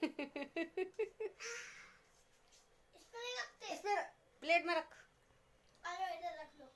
इसमें प्लेट में रख। इधर रख लो।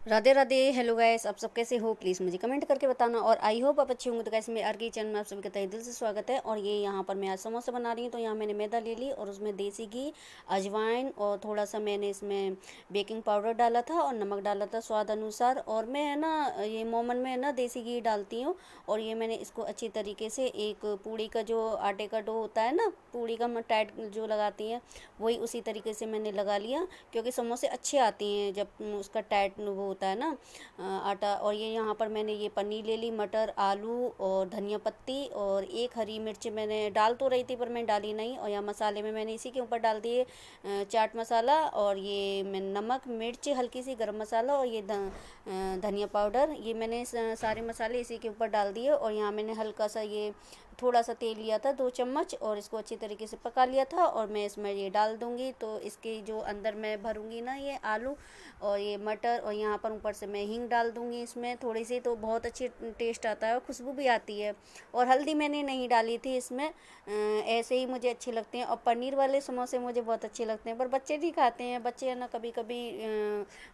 राधे राधे, हेलो गाइस, आप सब कैसे हो? प्लीज़ मुझे कमेंट करके बताना। और आई होप आप अच्छे होंगे। तो गाइस, मेरे आर के चैनल में आप सभी का तहे दिल से स्वागत है। और ये यहाँ पर मैं आज समोसा बना रही हूँ। तो यहाँ मैंने मैदा ले ली और उसमें देसी घी, अजवाइन और थोड़ा सा मैंने इसमें बेकिंग पाउडर डाला था और नमक डाला था स्वाद अनुसार। और मैं है ना ये मोमन में है ना देसी घी डालती हूँ। और ये मैंने इसको अच्छी तरीके से एक पूड़ी का जो आटे का डो होता है ना, पूड़ी का टाइट जो लगाती हैं, वही उसी तरीके से मैंने लगा लिया, क्योंकि समोसे अच्छे आती हैं जब उसका टाइट वो होता है ना आटा। और ये यहाँ पर मैंने ये पनीर ले ली, मटर, आलू और धनिया पत्ती और एक हरी मिर्च मैंने डाल तो रही थी पर मैं डाली नहीं। और यहाँ मसाले में मैंने इसी के ऊपर डाल दिए चाट मसाला और ये मैं नमक, मिर्च, हल्की सी गरम मसाला और ये धनिया पाउडर, ये मैंने सारे मसाले इसी के ऊपर डाल दिए। और यहाँ मैंने हल्का सा ये थोड़ा सा तेल लिया था 2 चम्मच और इसको अच्छी तरीके से पका लिया था। और मैं इसमें ये डाल दूँगी। तो इसके जो अंदर मैं भरूँगी ना ये आलू और ये मटर, और यहाँ पर ऊपर से मैं हींग डाल दूँगी इसमें थोड़ी सी, तो बहुत अच्छी टेस्ट आता है और खुशबू भी आती है। और हल्दी मैंने नहीं डाली थी इसमें, ऐसे ही मुझे अच्छे लगते हैं। और पनीर वाले समोसे मुझे बहुत अच्छे लगते हैं, पर बच्चे नहीं खाते हैं। बच्चे है ना कभी कभी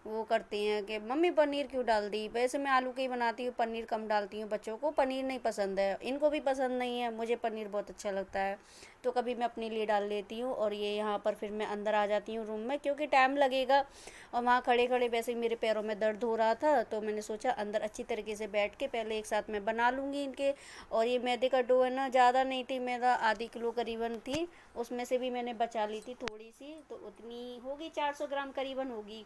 वो करते हैं कि मम्मी पनीर क्यों डाल दी। वैसे मैं आलू के ही बनाती हूँ, पनीर कम डालती हूँ। बच्चों को पनीर नहीं पसंद है, इनको भी पसंद नहीं है, मुझे पनीर बहुत अच्छा लगता है, तो कभी मैं अपने लिए डाल लेती हूँ। और ये यहाँ पर फिर मैं अंदर आ जाती हूँ रूम में, क्योंकि टाइम लगेगा और वहाँ खड़े खड़े वैसे ही मेरे पैरों में दर्द हो रहा था। तो मैंने सोचा अंदर अच्छी तरीके से बैठ के पहले एक साथ मैं बना लूँगी इनके। और ये मैदे का डो है ना, ज़्यादा नहीं थी, मैदा आधी किलो करीबन थी, उसमें से भी मैंने बचा ली थी थोड़ी सी, तो उतनी होगी 400 ग्राम करीबन होगी।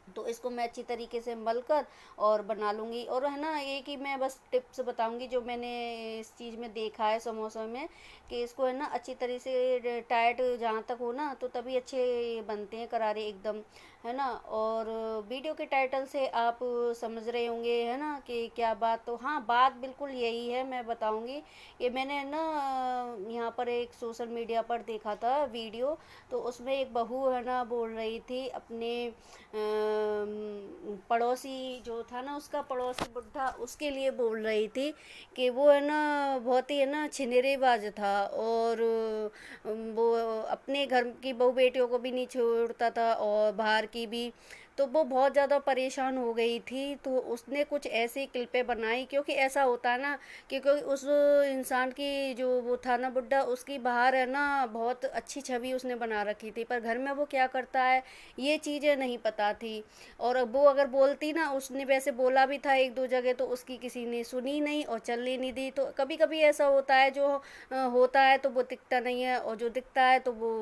तो इसको मैं अच्छी तरीके से मल कर और बना लूँगी। और है ना एक ही मैं बस टिप्स बताऊँगी जो मैंने इस चीज़ में देखा है समोसों में, कि इसको है ना अच्छी तरह से टाइट जहाँ तक हो ना, तो तभी अच्छे बनते हैं करारे एकदम, है ना। और वीडियो के टाइटल से आप समझ रहे होंगे है ना कि क्या बात, तो हाँ बात बिल्कुल यही है। मैं बताऊँगी कि मैंने ना यहाँ पर एक सोशल मीडिया पर देखा था वीडियो, तो उसमें एक बहू है ना बोल रही थी अपने पड़ोसी जो था ना, उसका पड़ोसी बुढ़ा, उसके लिए बोल रही थी कि वो है ना बहुत ही है ना छिनेरेबाज था। और वो अपने घर की बहू बेटियों को भी नहीं छोड़ता था और बाहर की भी। तो वो बहुत ज़्यादा परेशान हो गई थी, तो उसने कुछ ऐसी क्लिपें बनाई, क्योंकि ऐसा होता है ना कि कोई उस इंसान की जो वो था ना बुड्ढा, उसकी बाहर है ना बहुत अच्छी छवि उसने बना रखी थी, पर घर में वो क्या करता है ये चीज़ें नहीं पता थी। और वो अगर बोलती ना, उसने वैसे बोला भी था एक दो जगह, तो उसकी किसी ने सुनी नहीं और चलने नहीं दी। तो कभी कभी ऐसा होता है जो होता है तो वो दिखता नहीं है, और जो दिखता है तो वो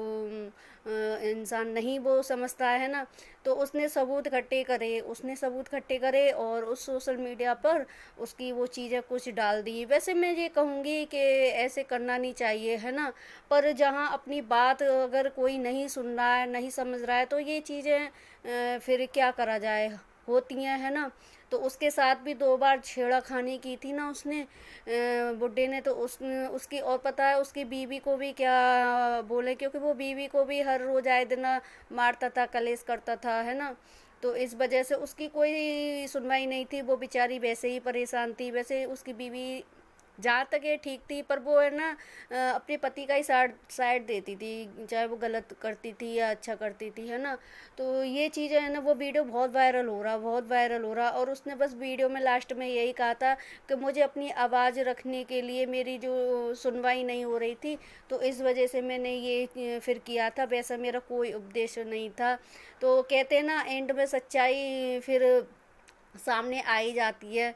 इंसान नहीं वो समझता है ना। तो उसने सबूत इकट्ठे करे, उसने सबूत इकट्ठे करे और उस सोशल मीडिया पर उसकी वो चीज़ें कुछ डाल दी। वैसे मैं ये कहूँगी कि ऐसे करना नहीं चाहिए, है ना। पर जहाँ अपनी बात अगर कोई नहीं सुन रहा है, नहीं समझ रहा है, तो ये चीज़ें फिर क्या करा जाए, होती हैं, है ना। तो उसके साथ भी 2 बार छेड़खानी की थी ना उसने, बुड्ढे ने। तो उसकी, और पता है उसकी बीवी को भी क्या बोले, क्योंकि वो बीवी को भी हर रोज़ आए दिन मारता था, कलेश करता था, है ना। तो इस वजह से उसकी कोई सुनवाई नहीं थी, वो बेचारी वैसे ही परेशान थी। वैसे उसकी बीवी जहाँ तक ये ठीक थी, पर वो है ना अपने पति का ही साइड देती थी, चाहे वो गलत करती थी या अच्छा करती थी, है ना। तो ये चीज़ें है ना, वो वीडियो बहुत वायरल हो रहा, बहुत वायरल हो रहा। और उसने बस वीडियो में लास्ट में यही कहा था कि मुझे अपनी आवाज़ रखने के लिए मेरी जो सुनवाई नहीं हो रही थी, तो इस वजह से मैंने ये फिर किया था, वैसा मेरा कोई उद्देश्य नहीं था। तो कहते हैं ना एंड में सच्चाई फिर सामने आ ही जाती है,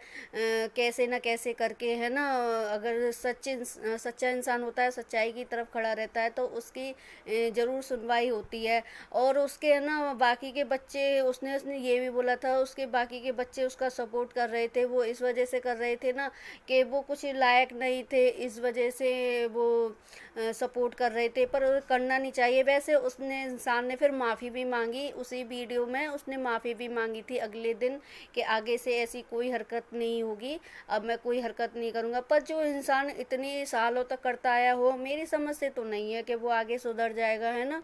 कैसे ना कैसे करके, है ना। अगर सच्चा इंसान होता है, सच्चाई की तरफ खड़ा रहता है, तो उसकी ज़रूर सुनवाई होती है। और उसके है ना बाकी के बच्चे, उसने उसने ये भी बोला था, उसके बाकी के बच्चे उसका सपोर्ट कर रहे थे। वो इस वजह से कर रहे थे ना कि वो कुछ लायक नहीं थे, इस वजह से वो सपोर्ट कर रहे थे, पर करना नहीं चाहिए। वैसे उसने इंसान ने फिर माफ़ी भी मांगी, उसी वीडियो में उसने माफ़ी भी मांगी थी अगले दिन कि आगे से ऐसी कोई हरकत नहीं होगी, अब मैं कोई हरकत नहीं करूँगा। पर जो इंसान इतने सालों तक करता आया हो, मेरी समझ से तो नहीं है कि वो आगे सुधर जाएगा, है ना।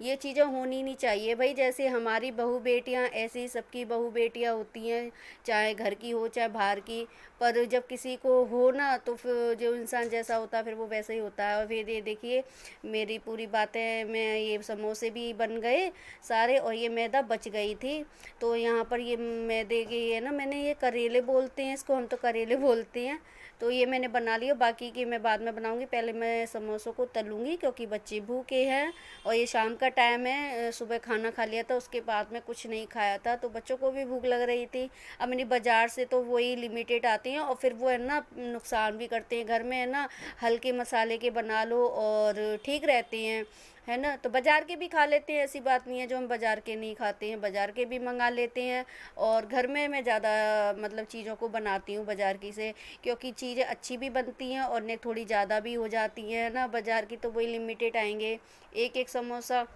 ये चीज़ें होनी नहीं चाहिए भाई। जैसे हमारी बहू बेटियाँ, ऐसे ही सबकी बहू बेटियाँ होती हैं, चाहे घर की हो चाहे बाहर की। पर जब किसी को हो ना, तो फिर जो इंसान जैसा होता है फिर वो वैसे ही होता है। और फिर ये देखिए, मेरी पूरी बातें में ये समोसे भी बन गए सारे, और ये मैदा बच गई थी। तो यहाँ पर ये मैदे के है ना, मैंने ये करेले बोलते हैं इसको, हम तो करेले बोलते हैं। तो ये मैंने बना लिया, बाकी की मैं बाद में बनाऊंगी। पहले मैं समोसों को तलूंगी क्योंकि बच्चे भूखे हैं, और ये शाम का टाइम है। सुबह खाना खा लिया था, उसके बाद में कुछ नहीं खाया था, तो बच्चों को भी भूख लग रही थी। अब मैंने बाज़ार से तो वही लिमिटेड आते हैं, और फिर वो है ना नुकसान भी करते हैं। घर में है ना हल्के मसाले के बना लो और ठीक रहते हैं, है ना। तो बाज़ार के भी खा लेते हैं, ऐसी बात नहीं है जो हम बाज़ार के नहीं खाते हैं, बाज़ार के भी मंगा लेते हैं। और घर में मैं ज़्यादा मतलब चीज़ों को बनाती हूँ बाज़ार की से, क्योंकि चीज़ें अच्छी भी बनती हैं और ने थोड़ी ज़्यादा भी हो जाती हैं, है ना। बाज़ार की तो वही लिमिटेड आएंगे, एक एक समोसा,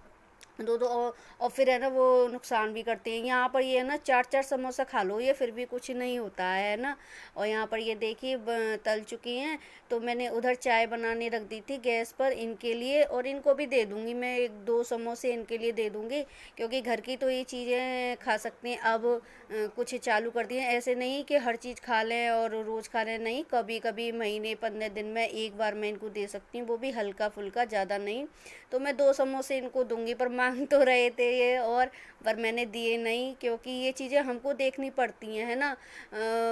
दो दो, और फिर है ना वो नुकसान भी करते हैं। यहाँ पर ये है ना चार चार समोसा खा लो ये फिर भी कुछ नहीं होता है ना। और यहाँ पर ये देखिए तल चुकी हैं। तो मैंने उधर चाय बनाने रख दी थी गैस पर इनके लिए, और इनको भी दे दूँगी मैं, एक दो समोसे इनके लिए दे दूँगी, क्योंकि घर की तो ये चीज़ें खा सकते हैं। अब कुछ चालू कर दिए, ऐसे नहीं कि हर चीज़ खा लें और रोज़ खा लें, नहीं, कभी कभी महीने 15 दिन में एक बार मैं इनको दे सकती हूँ, वो भी हल्का फुल्का, ज़्यादा नहीं। तो मैं 2 समोसे इनको दूंगी, पर मांग तो रहे थे ये, और पर मैंने दिए नहीं, क्योंकि ये चीज़ें हमको देखनी पड़ती हैं, है ना।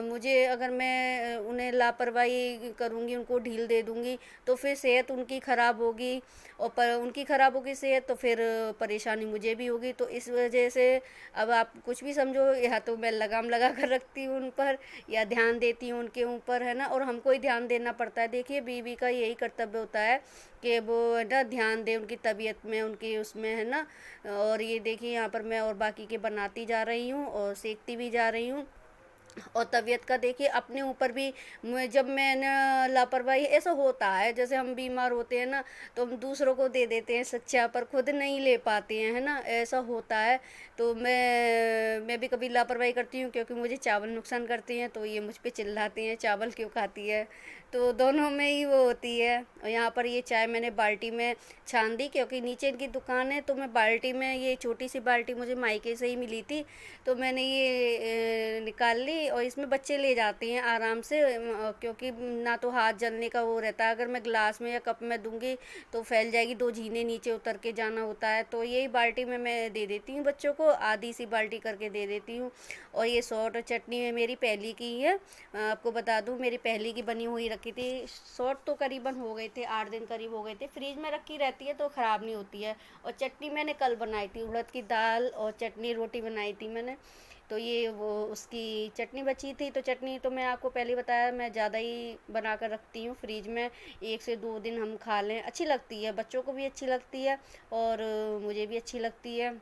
मुझे अगर मैं उन्हें लापरवाही करूँगी, उनको ढील दे दूँगी, तो फिर सेहत उनकी ख़राब होगी, और पर उनकी ख़राब होगी सेहत तो फिर परेशानी मुझे भी होगी। तो इस वजह से अब आप कुछ भी समझो, या तो मैं लगाम लगा कर रखती हूँ उन पर, या ध्यान देती हूँ उनके ऊपर, है ना। और हमको ही ध्यान देना पड़ता है। देखिए बीवी का यही कर्तव्य होता है कि वो है ना ध्यान दे उनकी तबीयत में, उनकी उसमें, है ना। और ये देखिए यहाँ पर मैं और बाकी के बनाती जा रही हूँ और सेकती भी जा रही हूँ। और तबीयत का देखिए अपने ऊपर भी, जब मैंने लापरवाही, ऐसा होता है जैसे हम बीमार होते हैं ना, तो हम दूसरों को दे देते हैं सच्चा, पर खुद नहीं ले पाते हैं, है ना, ऐसा होता है। तो मैं भी कभी लापरवाही करती हूँ, क्योंकि मुझे चावल नुकसान करते हैं, तो ये मुझ पे चिल्लाते हैं चावल क्यों खाती है। तो दोनों में ही वो होती है। और यहाँ पर ये चाय मैंने बाल्टी में छान दी, क्योंकि नीचे इनकी दुकान है, तो मैं बाल्टी में, ये छोटी सी बाल्टी मुझे मायके से ही मिली थी, तो मैंने ये निकाल ली, और इसमें बच्चे ले जाते हैं आराम से, क्योंकि ना तो हाथ जलने का वो रहता है, अगर मैं ग्लास में या कप में दूंगी तो फैल जाएगी, 2 झीने नीचे उतर के जाना होता है। तो यही बाल्टी में मैं दे देती हूँ बच्चों को, आधी सी बाल्टी करके दे देती हूँ। और ये सॉट और चटनी में मेरी पहली की ही है, आपको बता दूँ, मेरी पहली की बनी हुई रखी थी। सॉट तो करीबन हो गए थे, 8 दिन करीब हो गए थे, फ्रिज में रखी रहती है तो ख़राब नहीं होती है। और चटनी मैंने कल बनाई थी, उड़द की दाल और चटनी रोटी बनाई थी मैंने। तो ये वो उसकी चटनी बची थी, तो चटनी तो मैं आपको पहले बताया, मैं ज़्यादा ही बना कर रखती हूँ फ्रिज में, 1 से 2 दिन हम खा लें, अच्छी लगती है, बच्चों को भी अच्छी लगती है और मुझे भी अच्छी लगती है।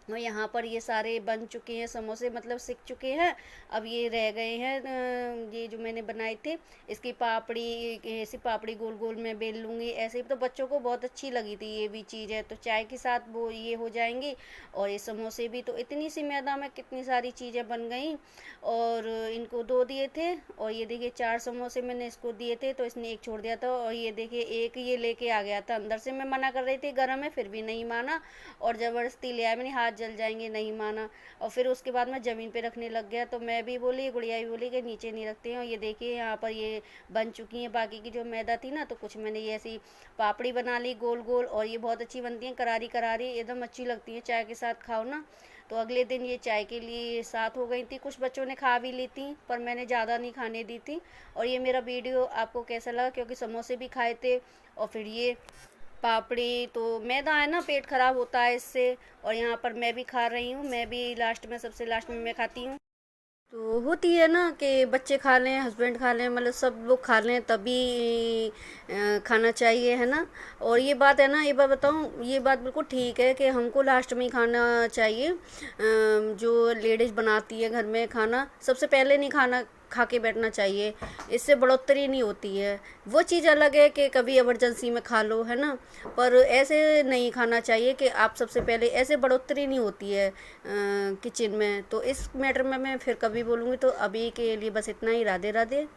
और यहाँ पर ये सारे बन चुके हैं समोसे, मतलब सिक चुके हैं। अब ये रह गए हैं, ये जो मैंने बनाए थे, इसकी पापड़ी, ऐसी पापड़ी गोल गोल मैं बेल लूँगी ऐसे। तो बच्चों को बहुत अच्छी लगी थी ये भी चीज़ है, तो चाय के साथ वो ये हो जाएंगी। और ये समोसे भी, तो इतनी सी मैदा में कितनी सारी चीज़ें बन गई। और इनको 2 दिए थे, और ये देखिए 4 समोसे मैंने इसको दिए थे, तो इसने 1 छोड़ दिया था। और ये देखिए एक ये लेके आ गया था, अंदर से मैं मना कर रही थी गर्म है, फिर भी नहीं माना, और ज़बरदस्ती ले आया, मैंने हाथ जल जाएंगे, नहीं माना। और फिर उसके बाद मैं ज़मीन पे रखने लग गया, तो मैं भी बोली, गुड़िया भी बोली कि नीचे नहीं रखते हैं। और ये देखिए यहाँ पर ये बन चुकी हैं, बाकी की जो मैदा थी ना, तो कुछ मैंने ये ऐसी पापड़ी बना ली गोल गोल, और ये बहुत अच्छी बनती हैं, करारी करारी एकदम अच्छी लगती है, चाय के साथ खाओ ना। तो अगले दिन ये चाय के लिए साथ हो गई थी, कुछ बच्चों ने खा भी ली थी, पर मैंने ज़्यादा नहीं खाने दी थी। और ये मेरा वीडियो आपको कैसा लगा, क्योंकि समोसे भी खाए थे और फिर ये पापड़ी, तो मैदा है ना, पेट खराब होता है इससे। और यहाँ पर मैं भी खा रही हूँ, मैं भी लास्ट में, सबसे लास्ट में मैं खाती हूँ। तो होती है ना कि बच्चे खा लें, हस्बैंड खा लें, मतलब सब लोग खा लें तभी खाना चाहिए, है ना। और ये बात है ना, ये बात बताऊँ, ये बात बिल्कुल ठीक है कि हमको लास्ट में ही खाना चाहिए। जो लेडीज़ बनाती है घर में खाना, सबसे पहले नहीं खाना खा के बैठना चाहिए, इससे बढ़ोतरी नहीं होती है। वो चीज़ अलग है कि कभी इमरजेंसी में खा लो, है ना, पर ऐसे नहीं खाना चाहिए कि आप सबसे पहले, ऐसे बढ़ोतरी नहीं होती है किचन में। तो इस मैटर में मैं फिर कभी बोलूँगी। तो अभी के लिए बस इतना ही। राधे राधे।